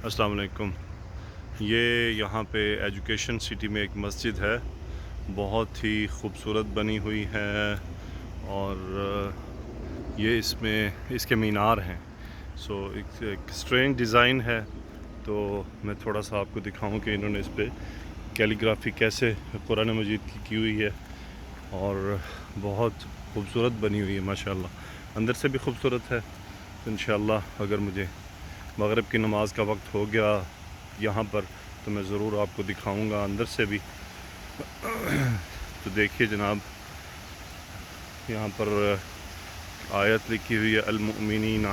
السلام علیکم۔ یہ یہاں پہ ایجوکیشن سٹی میں ایک مسجد ہے، بہت ہی خوبصورت بنی ہوئی ہے، اور یہ اس کے مینار ہیں۔ ایک اسٹرینج ڈیزائن ہے، تو میں تھوڑا سا آپ کو دکھاؤں کہ انہوں نے اس پہ کیلیگرافی کیسے قرآن مجید کی ہوئی ہے، اور بہت خوبصورت بنی ہوئی ہے ماشاءاللہ، اندر سے بھی خوبصورت ہے۔ انشاءاللہ اگر مجھے مغرب کی نماز کا وقت ہو گیا یہاں پر تو میں ضرور آپ کو دکھاؤں گا اندر سے بھی۔ تو دیکھیے جناب، یہاں پر آیت لکھی ہوئی ہے المؤمنین،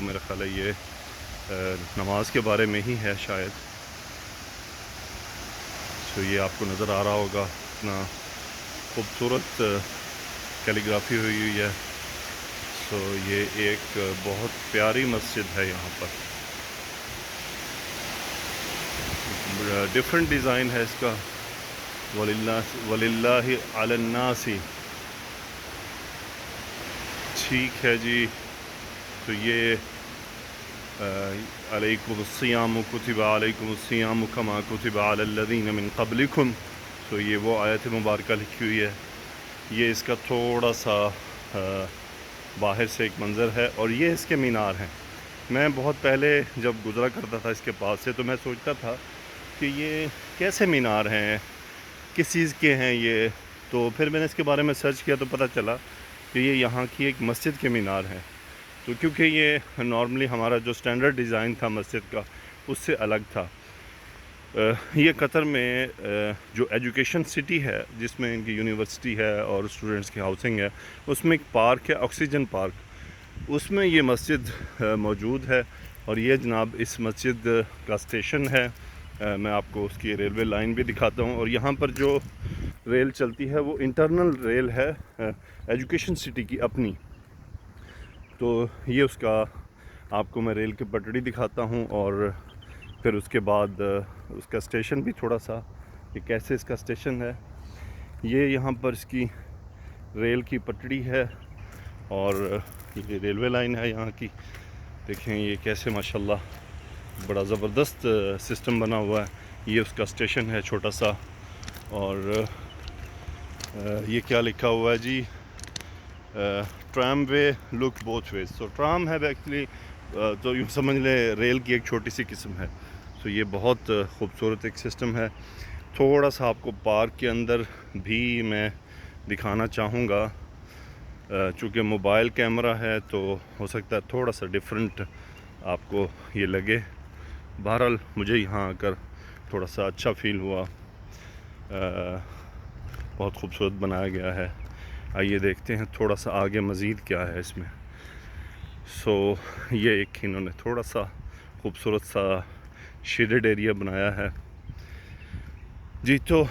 میرا خیال ہے یہ نماز کے بارے میں ہی ہے شاید۔ یہ آپ کو نظر آ رہا ہوگا، اتنا خوبصورت کیلیگرافی ہوئی ہے۔ یہ ایک بہت پیاری مسجد ہے، یہاں پر ڈیفرنٹ ڈیزائن ہے اس کا۔ وَلِلَّهِ عَلَى النَّاسِ، ٹھیک ہے جی۔ تو یہ علیکم الصیام کتب علیکم الصیام کما کتب علی الذین من قبلکم، تو یہ وہ آیت مبارکہ لکھی ہوئی ہے۔ یہ اس کا تھوڑا سا باہر سے ایک منظر ہے، اور یہ اس کے مینار ہیں۔ میں بہت پہلے جب گزرا کرتا تھا اس کے پاس سے تو میں سوچتا تھا کہ یہ کیسے مینار ہیں، کس چیز کے ہیں یہ۔ تو پھر میں نے اس کے بارے میں سرچ کیا تو پتہ چلا کہ یہ یہاں کی ایک مسجد کے مینار ہیں۔ تو کیونکہ یہ نارملی ہمارا جو سٹینڈرڈ ڈیزائن تھا مسجد کا اس سے الگ تھا۔ یہ قطر میں جو ایجوکیشن سٹی ہے، جس میں ان کی یونیورسٹی ہے اور اسٹوڈنٹس کی ہاؤسنگ ہے، اس میں ایک پارک ہے آکسیجن پارک، اس میں یہ مسجد موجود ہے۔ اور یہ جناب اس مسجد کا اسٹیشن ہے۔ میں آپ کو اس کی ریلوے لائن بھی دکھاتا ہوں، اور یہاں پر جو ریل چلتی ہے وہ انٹرنل ریل ہے ایجوکیشن سٹی کی اپنی۔ تو یہ اس کا آپ کو میں ریل کی پٹڑی دکھاتا ہوں، اور پھر اس کے بعد اس کا اسٹیشن بھی تھوڑا سا کہ کیسے اس کا اسٹیشن ہے۔ یہ یہاں پر اس کی ریل کی پٹڑی ہے، اور یہ ریلوے لائن ہے یہاں کی۔ دیکھیں یہ کیسے ماشاءاللہ بڑا زبردست سسٹم بنا ہوا ہے۔ یہ اس کا اسٹیشن ہے چھوٹا سا، اور یہ کیا لکھا ہوا ہے جی، ٹرام وے لک بوتھ ویز۔ تو ٹرام ہے ایکچولی، تو یوں سمجھ لیں ریل کی ایک چھوٹی سی قسم ہے۔ تو یہ بہت خوبصورت ایک سسٹم ہے۔ تھوڑا سا آپ کو پارک کے اندر بھی میں دکھانا چاہوں گا، چونکہ موبائل کیمرہ ہے تو ہو سکتا ہے تھوڑا سا ڈیفرنٹ آپ کو یہ لگے۔ بہرحال مجھے یہاں آ کر تھوڑا سا اچھا فیل ہوا، بہت خوبصورت بنایا گیا ہے۔ آئیے دیکھتے ہیں تھوڑا سا آگے مزید کیا ہے اس میں۔ یہ ایک انہوں نے تھوڑا سا خوبصورت سا شیڈڈ ایریا بنایا ہے جی۔ تو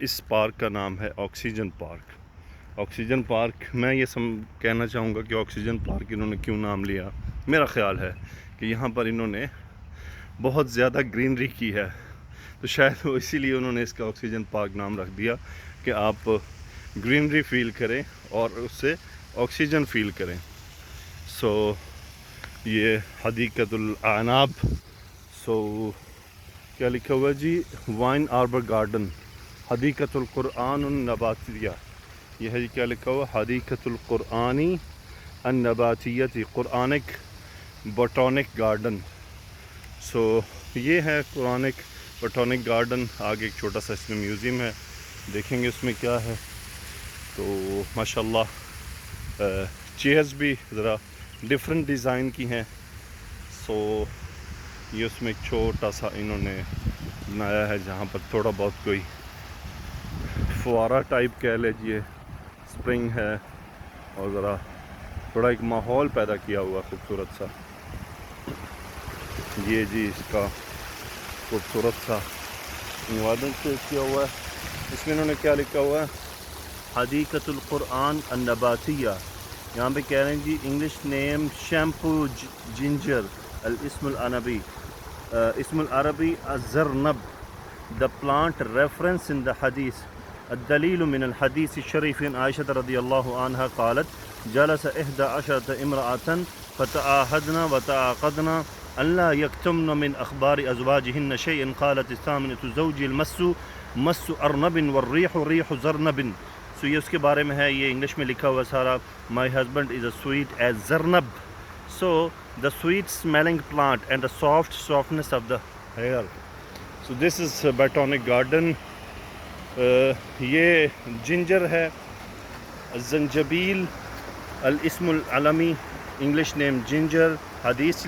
اس پارک کا نام ہے آکسیجن پارک۔ آکسیجن پارک، میں یہ کہنا چاہوں گا کہ آکسیجن پارک انہوں نے کیوں نام لیا؟ میرا خیال ہے کہ یہاں پر انہوں نے بہت زیادہ گرینری کی ہے، تو شاید وہ اسی لیے انہوں نے اس کا آکسیجن پارک نام رکھ دیا کہ آپ گرینری فیل کریں اور اس سے آکسیجن فیل کریں۔ یہ حدیقۃ الاعناب، کیا لکھا ہوا ہے جی، وائن آربر گارڈن، حدیقۃ القرآن النباتیہ۔ یہ ہے جی کیا لکھا ہوا، حدیقۃ القرآنی النباتیتی، قرآنک بوٹانک گارڈن۔ یہ ہے قرآنک بوٹانک گارڈن۔ آگے ایک چھوٹا سا اس میں میوزیم ہے، دیکھیں گے اس میں کیا ہے۔ تو ماشاءاللہ چیئرز بھی ذرا ڈیفرنٹ ڈیزائن کی ہیں۔ یہ اس میں ایک چھوٹا سا انہوں نے بنایا ہے جہاں پر تھوڑا بہت کوئی فوارہ ٹائپ کہہ لیجیے، سپرنگ ہے، اور ذرا تھوڑا ایک ماحول پیدا کیا ہوا خوبصورت سا۔ یہ جی اس کا خوبصورت سا انوائرمنٹ پیش کیا ہوا ہے۔ اس میں انہوں نے کیا لکھا ہوا ہے، حدیقۃ القرآن النباتیہ۔ یہاں پہ کہہ رہے ہیں جی انگلش نیم شیمپو جنجر، الاسم العربی اسم العربی الزرنب، the plant reference in the hadith الدليل من الحديث الشريف عن عائشة رضي الله عنها قالت جلس 11 امرأة فتعاهدنا وتعاقدنا اللہ یکتمن من اخبار ازواجہن شیئا قالت الثامنۃ زوجی المس مس ارنب والریح ریح زرنب. سو یہ اس کے بارے میں ہے, یہ انگلش میں لکھا ہوا سارا. My husband is a sweet as زرنب, so the sweet smiling plant and the softness of the hair. So this is botanic garden. یہ جنجر ہے, زنجبیل, الاسم العلمی, انگلش نیم جنجر. حدیث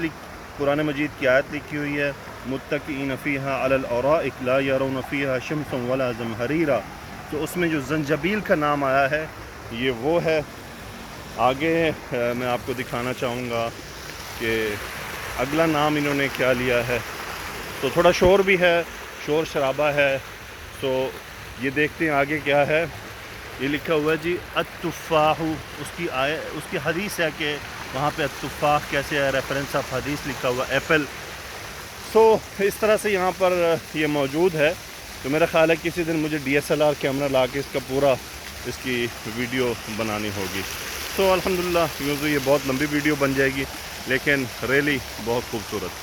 قرآن مجید کی آیت لکھی ہوئی ہے, متکئین فیہا علی الارائک لا یرون فیہا شمسا ولا زمہریرا. تو اس میں جو زنجبیل کا نام آیا ہے یہ وہ ہے. آگے میں آپ کو دکھانا چاہوں گا کہ اگلا نام انہوں نے کیا لیا ہے. تو تھوڑا شور بھی ہے, شور شرابہ ہے. تو یہ دیکھتے ہیں آگے کیا ہے. یہ لکھا ہوا ہے جی التفاح, اس کی حدیث ہے کہ وہاں پہ التفاح کیسے ہے, ریفرنس آف حدیث لکھا ہوا ایپل. سو اس طرح سے یہاں پر یہ موجود ہے. تو میرا خیال ہے کسی دن مجھے DSLR کیمرہ لا کے اس کا پورا اس کی ویڈیو بنانی ہوگی. تو الحمدللہ یوں تو یہ بہت لمبی ویڈیو بن جائے گی, لیکن ریلی بہت خوبصورت.